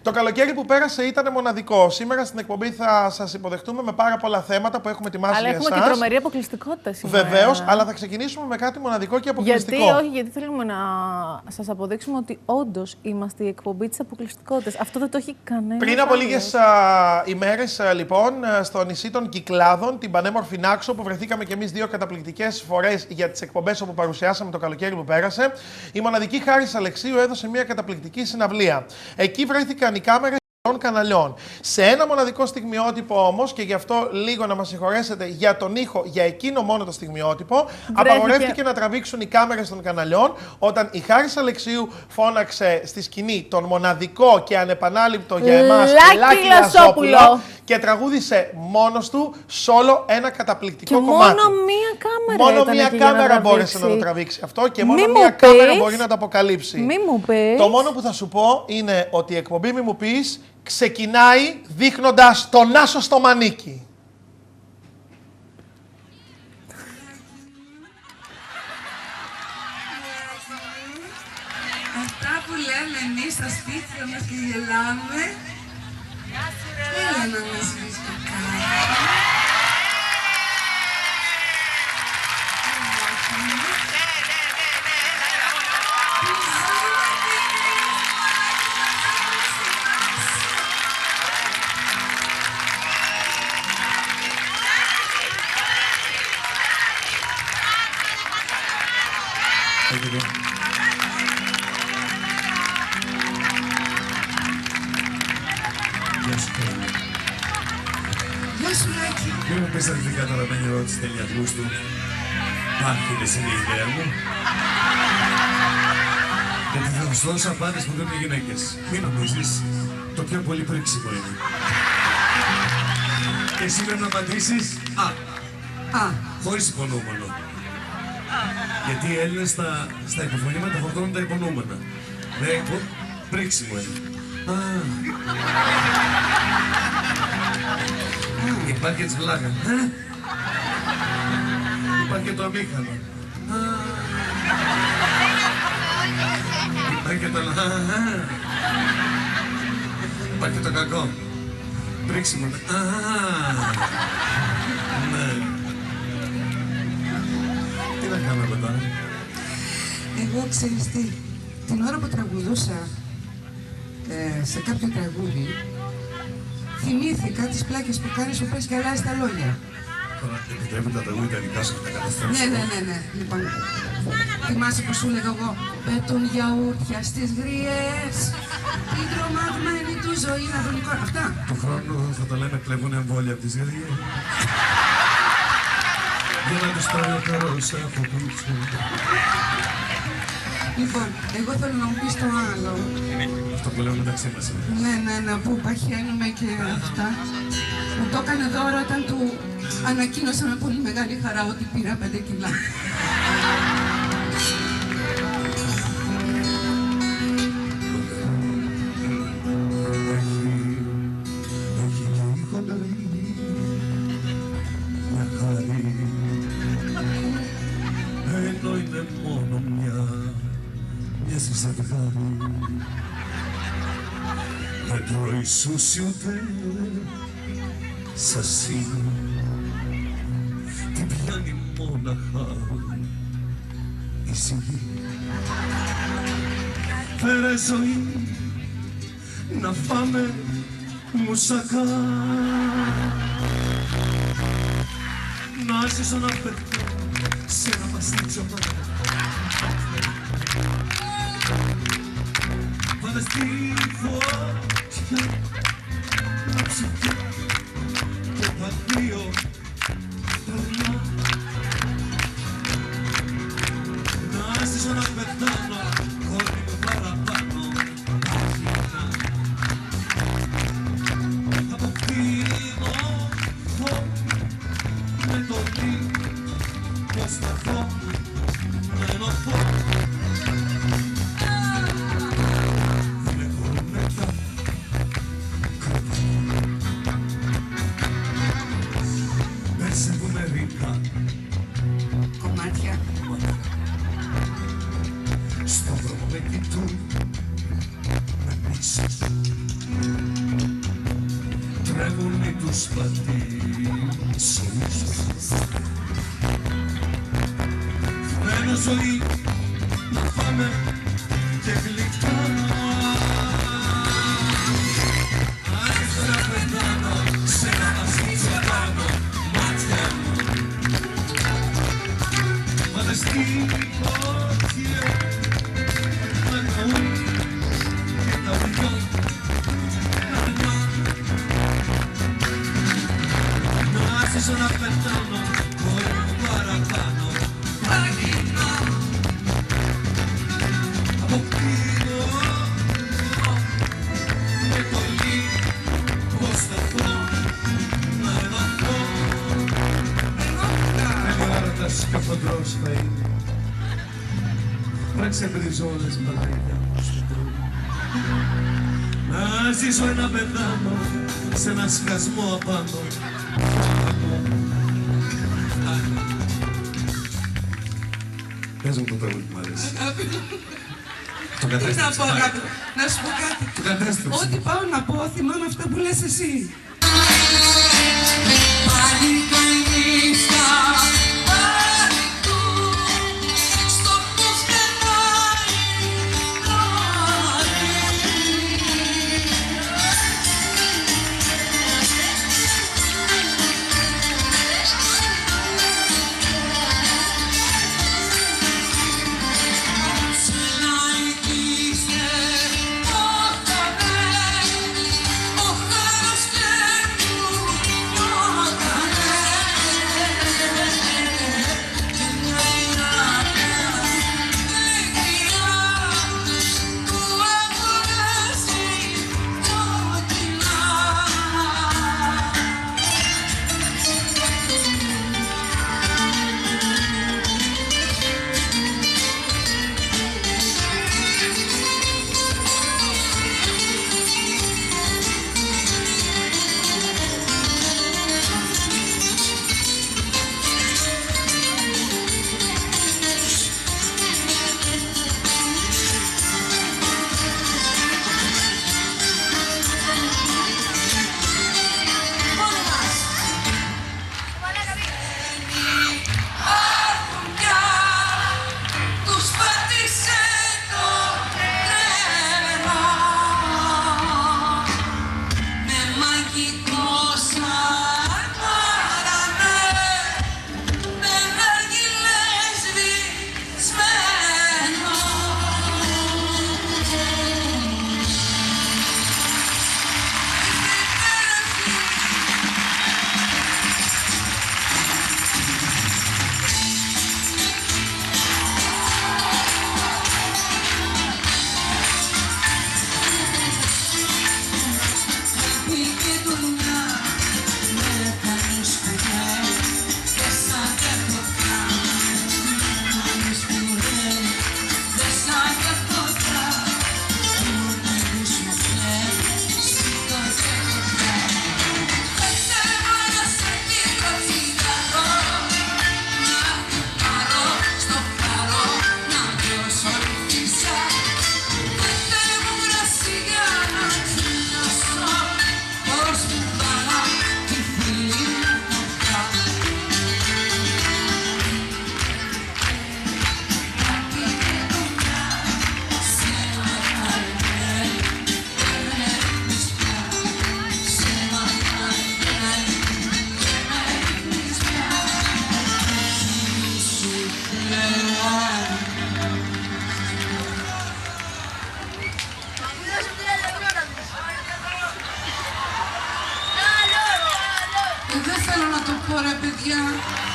Το καλοκαίρι που πέρασε ήταν μοναδικό. Σήμερα στην εκπομπή θα σας υποδεχτούμε με πάρα πολλά θέματα που έχουμε ετοιμάσει για εσάς. Αλλά έχουμε και τρομερή αποκλειστικότητα σήμερα. Βεβαίως, αλλά θα ξεκινήσουμε με κάτι μοναδικό και αποκλειστικό. Γιατί θέλουμε να σας αποδείξουμε ότι όντως είμαστε η εκπομπή της αποκλειστικότητας. Αυτό δεν το έχει κανένα. Πριν από λίγες ημέρες, λοιπόν, στο νησί των Κυκλάδων, την πανέμορφη Νάξο, που βρεθήκαμε κι εμείς δύο καταπληκτικές φορές για τις εκπομπές όπου παρουσιάσαμε το καλοκαίρι που πέρασε, η μοναδική Χάρης Αλεξίου έδωσε μια καταπληκτική συναυλία. Εκεί βρέθηκαν οι κάμερες των καναλιών. Σε ένα μοναδικό στιγμιότυπο όμως, και γι' αυτό λίγο να μας συγχωρέσετε για τον ήχο, για εκείνο μόνο το στιγμιότυπο, απαγορεύτηκε να τραβήξουν οι κάμερες των καναλιών όταν η Χάρης Αλεξίου φώναξε στη σκηνή τον μοναδικό και ανεπανάληπτο για εμάς Λάκη Λασόπουλο και τραγούδισε μόνος του σόλο ένα καταπληκτικό και κομμάτι. Μόνο μία κάμερα. Μόνο μία κάμερα μπόρεσε να το τραβήξει αυτό και μόνο μία κάμερα μπορεί να το αποκαλύψει. Μη μου πεις. Το μόνο που θα σου πω είναι ότι η εκπομπή Μη μου πεις ξεκινάει δείχνοντας τον Άσο στο μανίκι. Αυτά που λέμε εμείς στα σπίτια μας και γελάμε, έλα να μας πεις και κάτι. Γεια σου, Λάκη. Μην μου πεις την καταραμένη ερώτηση τελειατρούς του. Πάρχινες είναι η ιδέα μου. Γιατί θα σου δώσω απάντηση που δίνουν οι γυναίκες. Μην νομίζεις, το πιο πολύ πρίξιμο είναι. Και εσύ πρέπει να απαντήσεις χωρίς υπονοούμενο. Γιατί οι Έλληνες στα υποφωνήματα φορτώνουν τα υπονοούμενα. Ναι, πρίξιμο είναι. Υπάρχει και της βλάκα. Υπάρχει και το αμήχανο. Υπάρχει και το υπάρχει και το κακό. Πρίξιμο. Ναι. Τι να κάνουμε τώρα. Εγώ ξέρεις τι, την ώρα που τραγουδούσα σε κάποιο τραγούδι, θυμήθηκα τις πλάκες που κάνεις που πες και αλλάζεις τα λόγια. Τώρα επιτρέπετε τα τραγούδια τα δικά σου και τα καταστρέψω. Ναι. Λοιπόν, θυμάσαι που σου λέγα εγώ, πέτουν γιαούρτια στις γριές, την τρομαγμένη του ζωή να δουν εικόνα. Αυτά. Του χρόνου θα τα λέμε κλέβουν εμβόλια από τις γριές. Για να τους πάρει ο καρός από πίσω. Λοιπόν, εγώ θέλω να μου πεις το άλλο. Αυτό που λέμε μεταξύ μας. Ναι, που παχαίνουμε και αυτά. Μου το έκανε δώρο όταν του ανακοίνωσα με πολύ μεγάλη χαρά ότι πήρα 5 κιλά. Ενώ είναι μόνο μια ζευγάρι. Δεν τρώει σούσι ούτε σασί. Την πιάνει μόναχα η σιγή. Φέρε ζωή να φάμε μουσακά. Να ζήσω να πετώ σε ένα παστίτσο μάνα. Βάλε στη φωτιά να ψηφί και τα δύο περνά. Να ζήσω να πετάνω χωρίς το παραπάνω. Από πίνω με το τι πως θα φω με ενωθώ. Δεν έχω με τους πατήσω μισούς. Μένω ζωή να φάμε και γλυκά. Άρχισα να πεθάνω σε ένα μασούτσο πάνω μάτια μου. Φανταστικό κύριο με τα ου και τα ουδιό. Να άρχισα να πεθάνω χωρίς παραπάνω. Αγινά αποκτήνω με το λίγο σταθώ να ενωθώ. Έρωτας και χοντρός θα είναι. Πράξε μπριζόλες μαλάκια στον τρόπο. Να ζήσω ένα πεθάνω σε ένα σκασμό απάνω. Πες μου το τραγούδι που μ' αρέσει. Το Τι να κατέστρεψε. πω, αγάπη μου, να σου πω κάτι. Το κατέστρεψε. Ό,τι πάω να πω, θυμάμαι αυτά που λες εσύ. Πάλι τα νύχτα, πάλι του, στο πουθενά Δεν θέλω να το πω, ρε παιδιά.